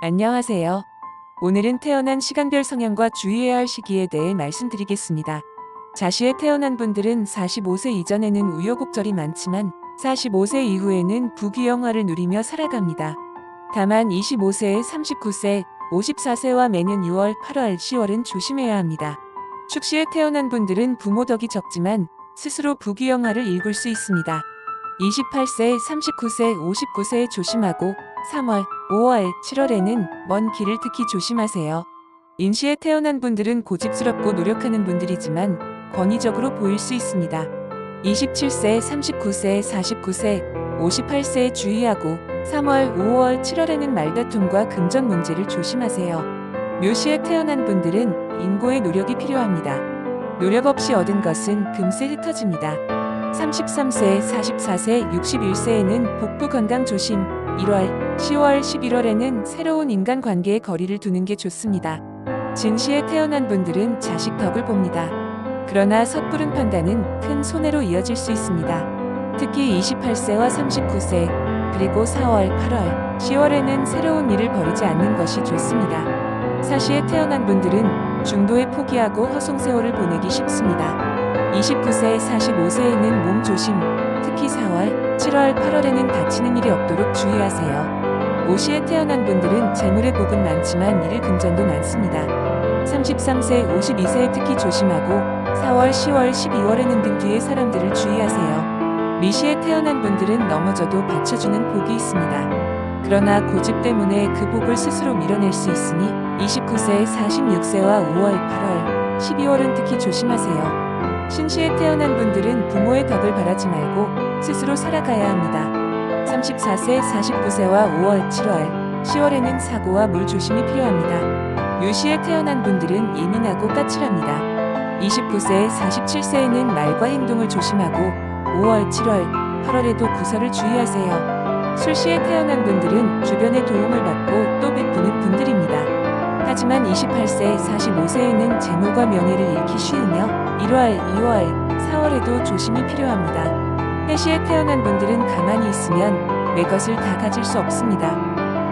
안녕하세요. 오늘은 태어난 시간별 성향과 주의해야 할 시기에 대해 말씀드리겠습니다. 자시에 태어난 분들은 45세 이전에는 우여곡절이 많지만 45세 이후에는 부귀영화를 누리며 살아갑니다. 다만 25세, 39세, 54세와 매년 6월, 8월, 10월은 조심해야 합니다. 축시에 태어난 분들은 부모 덕이 적지만 스스로 부귀영화를 일굴 수 있습니다. 28세, 39세, 59세에 조심하고 3월, 5월, 7월에는 먼 길을 특히 조심하세요. 인시에 태어난 분들은 고집스럽고 노력하는 분들이지만 권위적으로 보일 수 있습니다. 27세, 39세, 49세, 58세에 주의하고 3월, 5월, 7월에는 말다툼과 금전 문제를 조심하세요. 묘시에 태어난 분들은 인고의 노력이 필요합니다. 노력 없이 얻은 것은 금세 흩어집니다. 33세, 44세, 61세에는 복부 건강 조심, 1월, 10월, 11월에는 새로운 인간관계에 거리를 두는 게 좋습니다. 진시에 태어난 분들은 자식 덕을 봅니다. 그러나 섣부른 판단은 큰 손해로 이어질 수 있습니다. 특히 28세와 39세, 그리고 4월, 8월, 10월에는 새로운 일을 벌이지 않는 것이 좋습니다. 사시에 태어난 분들은 중도에 포기하고 허송세월을 보내기 쉽습니다. 29세, 45세에는 몸 조심, 특히 4월, 7월, 8월에는 다치는 일이 없도록 주의하세요. 오시에 태어난 분들은 재물의 복은 많지만 일의 금전도 많습니다. 33세, 52세에 특히 조심하고 4월, 10월, 12월에는 등 뒤의 사람들을 주의하세요. 미시에 태어난 분들은 넘어져도 받쳐주는 복이 있습니다. 그러나 고집 때문에 그 복을 스스로 밀어낼 수 있으니 29세, 46세와 5월, 8월, 12월은 특히 조심하세요. 신시에 태어난 분들은 부모의 덕을 바라지 말고 스스로 살아가야 합니다. 34세, 49세와 5월, 7월, 10월에는 사고와 물 조심이 필요합니다. 묘시에 태어난 분들은 예민하고 까칠합니다. 29세, 47세에는 말과 행동을 조심하고 5월, 7월, 8월에도 구설을 주의하세요. 술시에 태어난 분들은 주변의 도움을 받고 또 베푸는 분들입니다. 하지만 28세, 45세에는 재물과 명예를 잃기 쉬우며 1월, 2월, 4월에도 조심이 필요합니다. 해시에 태어난 분들은 가만히 있으면 내 것을 다 가질 수 없습니다.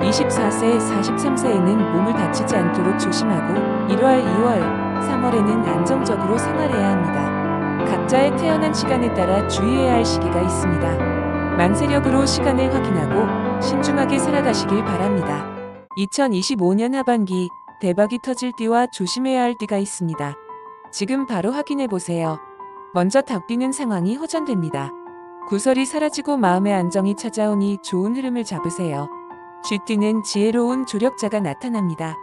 24세, 43세에는 몸을 다치지 않도록 조심하고 1월, 2월, 3월에는 안정적으로 생활해야 합니다. 각자의 태어난 시간에 따라 주의해야 할 시기가 있습니다. 만세력으로 시간을 확인하고 신중하게 살아가시길 바랍니다. 2025년 하반기 대박이 터질 띠와 조심해야 할 띠가 있습니다. 지금 바로 확인해 보세요. 먼저 닭띠는 상황이 호전됩니다. 구설이 사라지고 마음의 안정이 찾아오니 좋은 흐름을 잡으세요. 쥐띠는 지혜로운 조력자가 나타납니다.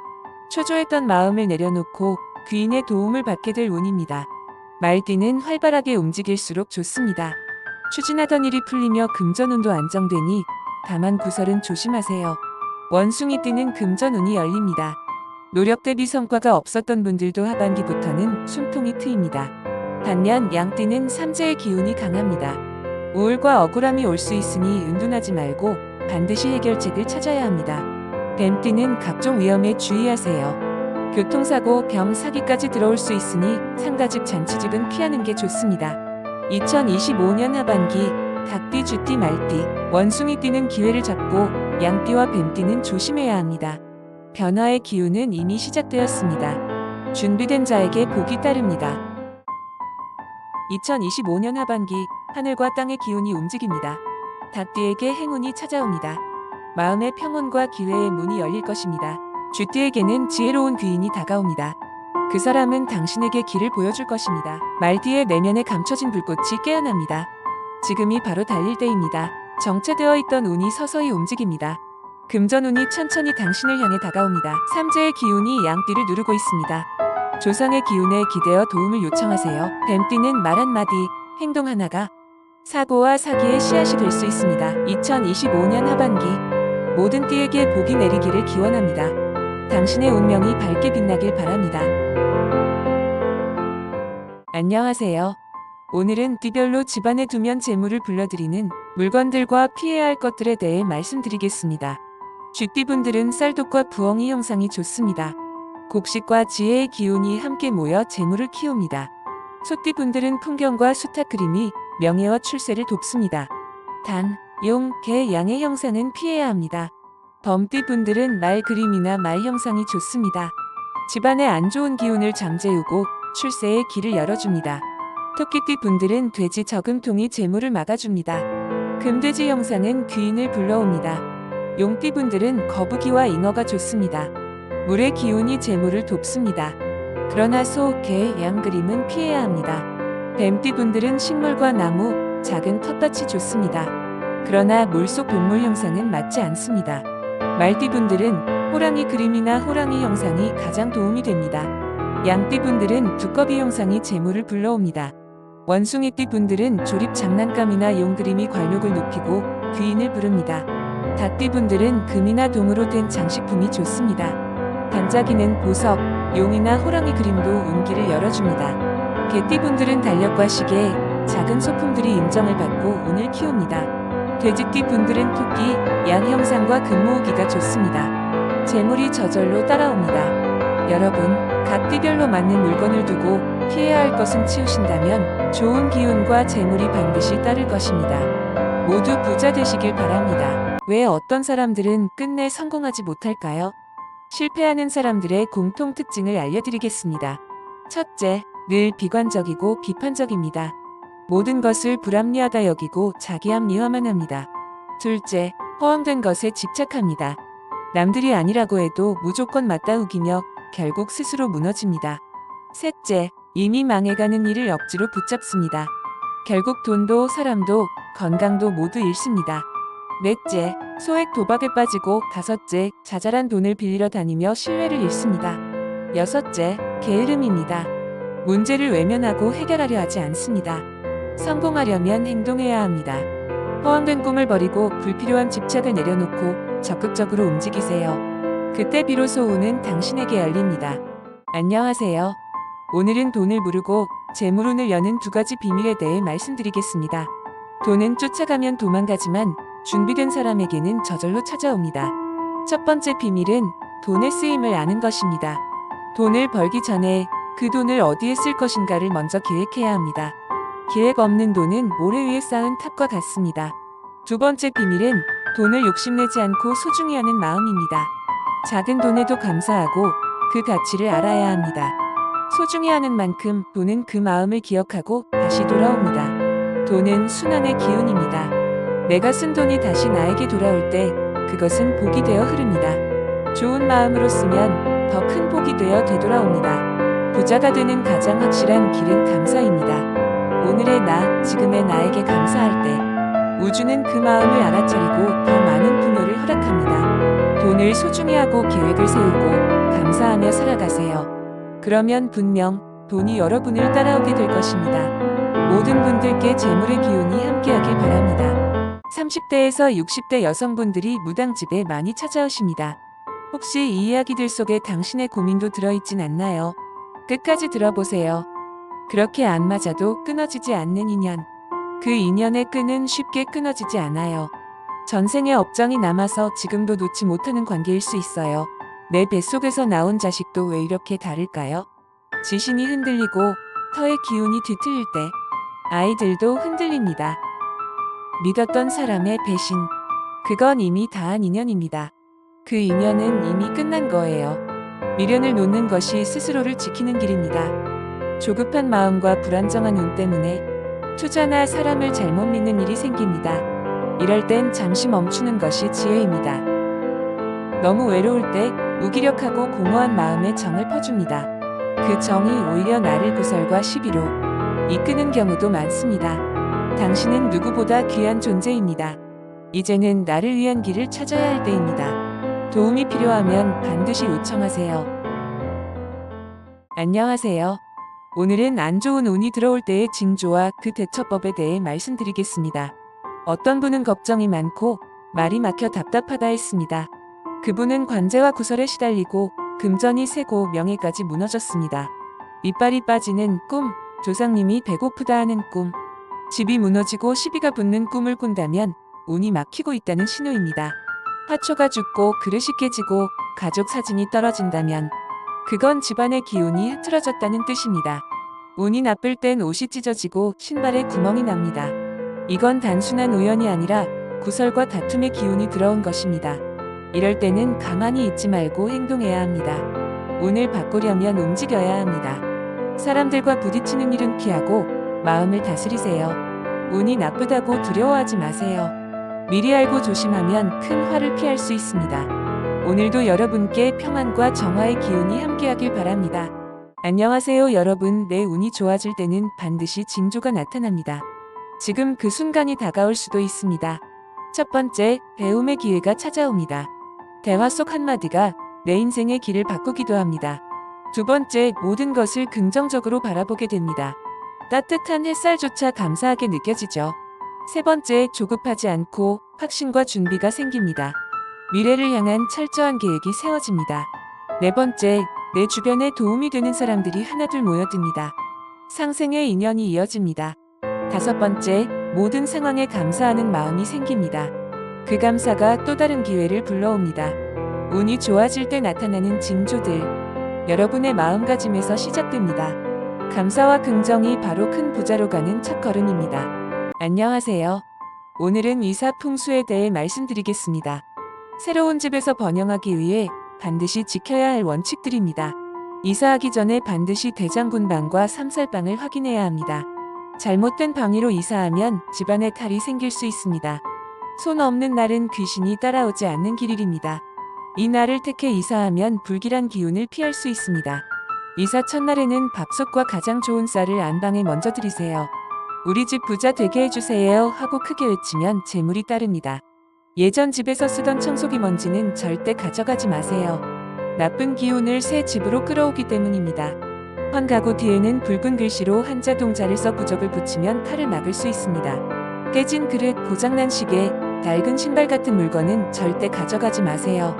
초조했던 마음을 내려놓고 귀인의 도움을 받게 될 운입니다. 말띠는 활발하게 움직일수록 좋습니다. 추진하던 일이 풀리며 금전운도 안정되니 다만 구설은 조심하세요. 원숭이띠는 금전운이 열립니다. 노력 대비 성과가 없었던 분들도 하반기부터는 숨통이 트입니다. 반면 양띠는 삼재의 기운이 강합니다. 우울과 억울함이 올 수 있으니 은둔하지 말고 반드시 해결책을 찾아야 합니다. 뱀띠는 각종 위험에 주의하세요. 교통사고, 병, 사기까지 들어올 수 있으니 상가집, 잔치집은 피하는 게 좋습니다. 2025년 하반기 닭띠, 쥐띠, 말띠, 원숭이띠는 기회를 잡고 양띠와 뱀띠는 조심해야 합니다. 변화의 기운은 이미 시작되었습니다. 준비된 자에게 복이 따릅니다. 2025년 하반기 하늘과 땅의 기운이 움직입니다. 닭띠에게 행운이 찾아옵니다. 마음의 평온과 기회의 문이 열릴 것입니다. 쥐띠에게는 지혜로운 귀인이 다가옵니다. 그 사람은 당신에게 길을 보여줄 것입니다. 말띠의 내면에 감춰진 불꽃이 깨어납니다. 지금이 바로 달릴 때입니다. 정체되어 있던 운이 서서히 움직입니다. 금전운이 천천히 당신을 향해 다가옵니다. 삼재의 기운이 양띠를 누르고 있습니다. 조상의 기운에 기대어 도움을 요청하세요. 뱀띠는 말 한마디, 행동 하나가 사고와 사기의 씨앗이 될 수 있습니다. 2025년 하반기 모든 띠에게 복이 내리기를 기원합니다. 당신의 운명이 밝게 빛나길 바랍니다. 안녕하세요. 오늘은 띠별로 집안에 두면 재물을 불러들이는 물건들과 피해야 할 것들에 대해 말씀드리겠습니다. 쥐띠분들은 쌀독과 부엉이 형상이 좋습니다. 곡식과 지혜의 기운이 함께 모여 재물을 키웁니다. 소띠분들은 풍경과 수탉 그림이 명예와 출세를 돕습니다. 단, 용, 개, 양의 형상은 피해야 합니다. 범띠 분들은 말 그림이나 말 형상이 좋습니다. 집안의 안 좋은 기운을 잠재우고 출세의 길을 열어줍니다. 토끼띠 분들은 돼지 저금통이 재물을 막아줍니다. 금돼지 형상은 귀인을 불러옵니다. 용띠 분들은 거북이와 잉어가 좋습니다. 물의 기운이 재물을 돕습니다. 그러나 소, 개, 양 그림은 피해야 합니다. 뱀띠 분들은 식물과 나무, 작은 텃밭이 좋습니다. 그러나 물속 동물 형상은 맞지 않습니다. 말띠 분들은 호랑이 그림이나 호랑이 형상이 가장 도움이 됩니다. 양띠 분들은 두꺼비 형상이 재물을 불러옵니다. 원숭이띠 분들은 조립 장난감이나 용 그림이 관록을 높이고 귀인을 부릅니다. 닭띠 분들은 금이나 동으로 된 장식품이 좋습니다. 반짝이는 보석, 용이나 호랑이 그림도 운기를 열어줍니다. 개띠 분들은 달력과 시계, 작은 소품들이 인정을 받고 운을 키웁니다. 돼지띠 분들은 토끼, 양 형상과 금 모으기가 좋습니다. 재물이 저절로 따라옵니다. 여러분, 각 띠별로 맞는 물건을 두고 피해야 할 것은 치우신다면 좋은 기운과 재물이 반드시 따를 것입니다. 모두 부자 되시길 바랍니다. 왜 어떤 사람들은 끝내 성공하지 못할까요? 실패하는 사람들의 공통 특징을 알려드리겠습니다. 첫째, 늘 비관적이고 비판적입니다. 모든 것을 불합리하다 여기고 자기 합리화만 합니다. 둘째, 허황된 것에 집착합니다. 남들이 아니라고 해도 무조건 맞다 우기며 결국 스스로 무너집니다. 셋째, 이미 망해가는 일을 억지로 붙잡습니다. 결국 돈도 사람도 건강도 모두 잃습니다. 넷째, 소액 도박에 빠지고 다섯째, 자잘한 돈을 빌리러 다니며 신뢰를 잃습니다. 여섯째, 게으름입니다. 문제를 외면하고 해결하려 하지 않습니다. 성공하려면 행동해야 합니다. 허황된 꿈을 버리고 불필요한 집착을 내려놓고 적극적으로 움직이세요. 그때 비로소 운은 당신에게 열립니다. 안녕하세요. 오늘은 돈을 부르고 재물운을 여는 두 가지 비밀에 대해 말씀드리겠습니다. 돈은 쫓아가면 도망가지만 준비된 사람에게는 저절로 찾아옵니다. 첫 번째 비밀은 돈의 쓰임을 아는 것입니다. 돈을 벌기 전에 그 돈을 어디에 쓸 것인가를 먼저 계획해야 합니다. 계획 없는 돈은 모래 위에 쌓은 탑과 같습니다. 두 번째 비밀은 돈을 욕심내지 않고 소중히 하는 마음입니다. 작은 돈에도 감사하고 그 가치를 알아야 합니다. 소중히 하는 만큼 돈은 그 마음을 기억하고 다시 돌아옵니다. 돈은 순환의 기운입니다. 내가 쓴 돈이 다시 나에게 돌아올 때 그것은 복이 되어 흐릅니다. 좋은 마음으로 쓰면 더 큰 복이 되어 되돌아옵니다. 부자가 되는 가장 확실한 길은 감사입니다. 오늘의 나, 지금의 나에게 감사할 때 우주는 그 마음을 알아차리고 더 많은 풍요를 허락합니다. 돈을 소중히 하고 계획을 세우고 감사하며 살아가세요. 그러면 분명 돈이 여러분을 따라오게 될 것입니다. 모든 분들께 재물의 기운이 함께하길 바랍니다. 30대에서 60대 여성분들이 무당집에 많이 찾아오십니다. 혹시 이 이야기들 속에 당신의 고민도 들어있진 않나요? 끝까지 들어보세요. 그렇게 안 맞아도 끊어지지 않는 인연. 그 인연의 끈은 쉽게 끊어지지 않아요. 전생의 업장이 남아서 지금도 놓지 못하는 관계일 수 있어요. 내 뱃속에서 나온 자식도 왜 이렇게 다를까요? 지신이 흔들리고 터의 기운이 뒤틀릴 때 아이들도 흔들립니다. 믿었던 사람의 배신. 그건 이미 다한 인연입니다. 그 인연은 이미 끝난 거예요. 미련을 놓는 것이 스스로를 지키는 길입니다. 조급한 마음과 불안정한 운 때문에 투자나 사람을 잘못 믿는 일이 생깁니다. 이럴 땐 잠시 멈추는 것이 지혜입니다. 너무 외로울 때 무기력하고 공허한 마음에 정을 퍼줍니다. 그 정이 오히려 나를 구설과 시비로 이끄는 경우도 많습니다. 당신은 누구보다 귀한 존재입니다. 이제는 나를 위한 길을 찾아야 할 때입니다. 도움이 필요하면 반드시 요청하세요. 안녕하세요. 오늘은 안 좋은 운이 들어올 때의 징조와 그 대처법에 대해 말씀드리겠습니다. 어떤 분은 걱정이 많고 말이 막혀 답답하다 했습니다. 그분은 관제와 구설에 시달리고 금전이 새고 명예까지 무너졌습니다. 이빨이 빠지는 꿈, 조상님이 배고프다 하는 꿈, 집이 무너지고 시비가 붙는 꿈을 꾼다면 운이 막히고 있다는 신호입니다. 화초가 죽고 그릇이 깨지고 가족 사진이 떨어진다면 그건 집안의 기운이 흐트러졌다는 뜻입니다. 운이 나쁠 땐 옷이 찢어지고 신발에 구멍이 납니다. 이건 단순한 우연이 아니라 구설과 다툼의 기운이 들어온 것입니다. 이럴 때는 가만히 있지 말고 행동해야 합니다. 운을 바꾸려면 움직여야 합니다. 사람들과 부딪히는 일은 피하고 마음을 다스리세요. 운이 나쁘다고 두려워하지 마세요. 미리 알고 조심하면 큰 화를 피할 수 있습니다. 오늘도 여러분께 평안과 정화의 기운이 함께하길 바랍니다. 안녕하세요 여러분. 내 운이 좋아질 때는 반드시 징조가 나타납니다. 지금 그 순간이 다가올 수도 있습니다. 첫 번째, 배움의 기회가 찾아옵니다. 대화 속 한마디가 내 인생의 길을 바꾸기도 합니다. 두 번째, 모든 것을 긍정적으로 바라보게 됩니다. 따뜻한 햇살조차 감사하게 느껴지죠. 세 번째, 조급하지 않고 확신과 준비가 생깁니다. 미래를 향한 철저한 계획이 세워집니다. 네 번째, 내 주변에 도움이 되는 사람들이 하나둘 모여듭니다. 상생의 인연이 이어집니다. 다섯 번째, 모든 상황에 감사하는 마음이 생깁니다. 그 감사가 또 다른 기회를 불러옵니다. 운이 좋아질 때 나타나는 징조들. 여러분의 마음가짐에서 시작됩니다. 감사와 긍정이 바로 큰 부자로 가는 첫걸음입니다. 안녕하세요. 오늘은 이사 풍수에 대해 말씀드리겠습니다. 새로운 집에서 번영하기 위해 반드시 지켜야 할 원칙들입니다. 이사하기 전에 반드시 대장군 방과 삼살방을 확인해야 합니다. 잘못된 방위로 이사하면 집안에 탈이 생길 수 있습니다. 손 없는 날은 귀신이 따라오지 않는 길일입니다. 이 날을 택해 이사하면 불길한 기운을 피할 수 있습니다. 이사 첫날에는 밥솥과 가장 좋은 쌀을 안방에 먼저 드리세요. 우리 집 부자 되게 해주세요 하고 크게 외치면 재물이 따릅니다. 예전 집에서 쓰던 청소기 먼지는 절대 가져가지 마세요. 나쁜 기운을 새 집으로 끌어오기 때문입니다. 헌 가구 뒤에는 붉은 글씨로 한자 동자를 써 부적을 붙이면 탈을 막을 수 있습니다. 깨진 그릇, 고장난 시계, 낡은 신발 같은 물건은 절대 가져가지 마세요.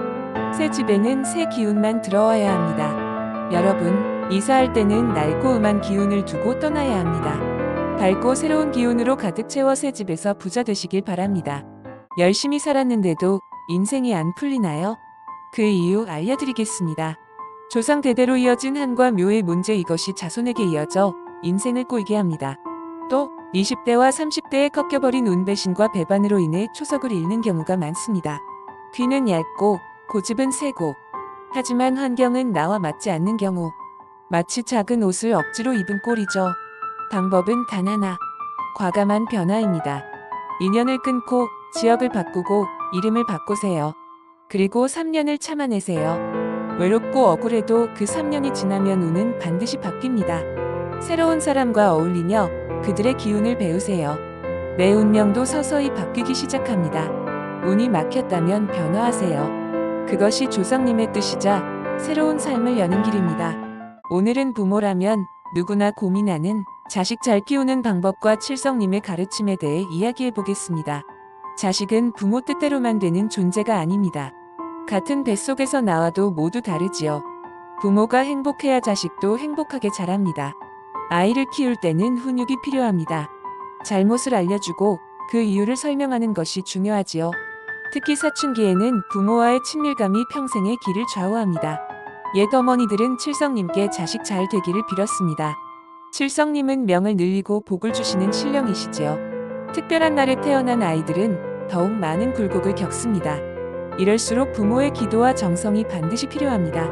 새 집에는 새 기운만 들어와야 합니다. 여러분, 이사할 때는 낡고 음한 기운을 두고 떠나야 합니다. 밝고 새로운 기운으로 가득 채워 새 집에서 부자 되시길 바랍니다. 열심히 살았는데도 인생이 안 풀리나요? 그 이유 알려드리겠습니다. 조상 대대로 이어진 한과 묘의 문제, 이것이 자손에게 이어져 인생을 꼬이게 합니다. 또 20대와 30대에 꺾여버린 운배신과 배반으로 인해 초석을 잃는 경우가 많습니다. 귀는 얇고 고집은 세고, 하지만 환경은 나와 맞지 않는 경우, 마치 작은 옷을 억지로 입은 꼴이죠. 방법은 단 하나, 과감한 변화입니다. 인연을 끊고 지역을 바꾸고 이름을 바꾸세요. 그리고 3년을 참아내세요. 외롭고 억울해도 그 3년이 지나면 운은 반드시 바뀝니다. 새로운 사람과 어울리며 그들의 기운을 배우세요. 내 운명도 서서히 바뀌기 시작합니다. 운이 막혔다면 변화하세요. 그것이 조상님의 뜻이자 새로운 삶을 여는 길입니다. 오늘은 부모라면 누구나 고민하는 자식 잘 키우는 방법과 칠성님의 가르침에 대해 이야기해 보겠습니다. 자식은 부모 뜻대로만 되는 존재가 아닙니다. 같은 뱃속에서 나와도 모두 다르지요. 부모가 행복해야 자식도 행복하게 자랍니다. 아이를 키울 때는 훈육이 필요합니다. 잘못을 알려주고 그 이유를 설명하는 것이 중요하지요. 특히 사춘기에는 부모와의 친밀감이 평생의 길을 좌우합니다. 옛 어머니들은 칠성님께 자식 잘 되기를 빌었습니다. 칠성님은 명을 늘리고 복을 주시는 신령이시지요. 특별한 날에 태어난 아이들은 더욱 많은 굴곡을 겪습니다. 이럴수록 부모의 기도와 정성이 반드시 필요합니다.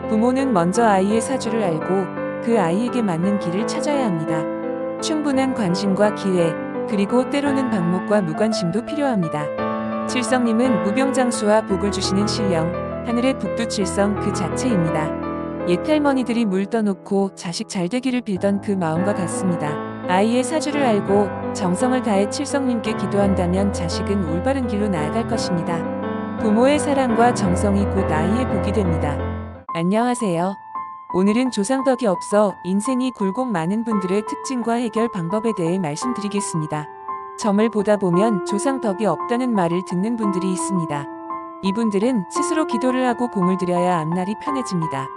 부모는 먼저 아이의 사주를 알고 그 아이에게 맞는 길을 찾아야 합니다. 충분한 관심과 기회, 그리고 때로는 방목과 무관심도 필요합니다. 칠성님은 무병장수와 복을 주시는 신령, 하늘의 북두칠성 그 자체입니다. 옛 할머니들이 물 떠놓고 자식 잘 되기를 빌던 그 마음과 같습니다. 아이의 사주를 알고 정성을 다해 칠성님께 기도한다면 자식은 올바른 길로 나아갈 것입니다. 부모의 사랑과 정성이 곧 아이의 복이 됩니다. 안녕하세요. 오늘은 조상덕이 없어 인생이 굴곡 많은 분들의 특징과 해결 방법에 대해 말씀드리겠습니다. 점을 보다 보면 조상덕이 없다는 말을 듣는 분들이 있습니다. 이분들은 스스로 기도를 하고 공을 들여야 앞날이 편해집니다.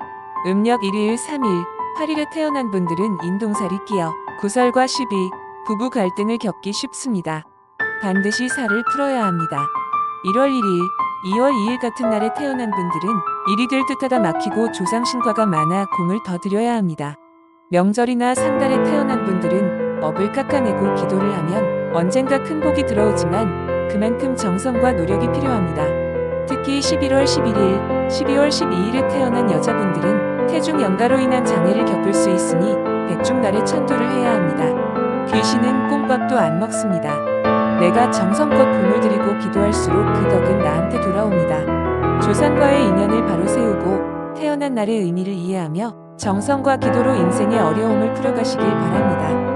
음력 1일, 3일, 8일에 태어난 분들은 인동살이 끼어 구설과 시비, 부부 갈등을 겪기 쉽습니다. 반드시 살을 풀어야 합니다. 1월 1일, 2월 2일 같은 날에 태어난 분들은 일이 될 듯하다 막히고 조상 신과가 많아 공을 더 들여야 합니다. 명절이나 상달에 태어난 분들은 업을 깎아내고 기도를 하면 언젠가 큰 복이 들어오지만 그만큼 정성과 노력이 필요합니다. 특히 11월 11일, 12월 12일에 태어난 여자분들은 태중 연가로 인한 장애를 겪을 수 있으니 백중날에 천도를 해야 합니다. 귀신은 꼼밥도 안 먹습니다. 내가 정성껏 공을 들이고 기도할수록 그 덕은 나한테 돌아옵니다. 조상과의 인연을 바로 세우고 태어난 날의 의미를 이해하며 정성과 기도로 인생의 어려움을 풀어가시길 바랍니다.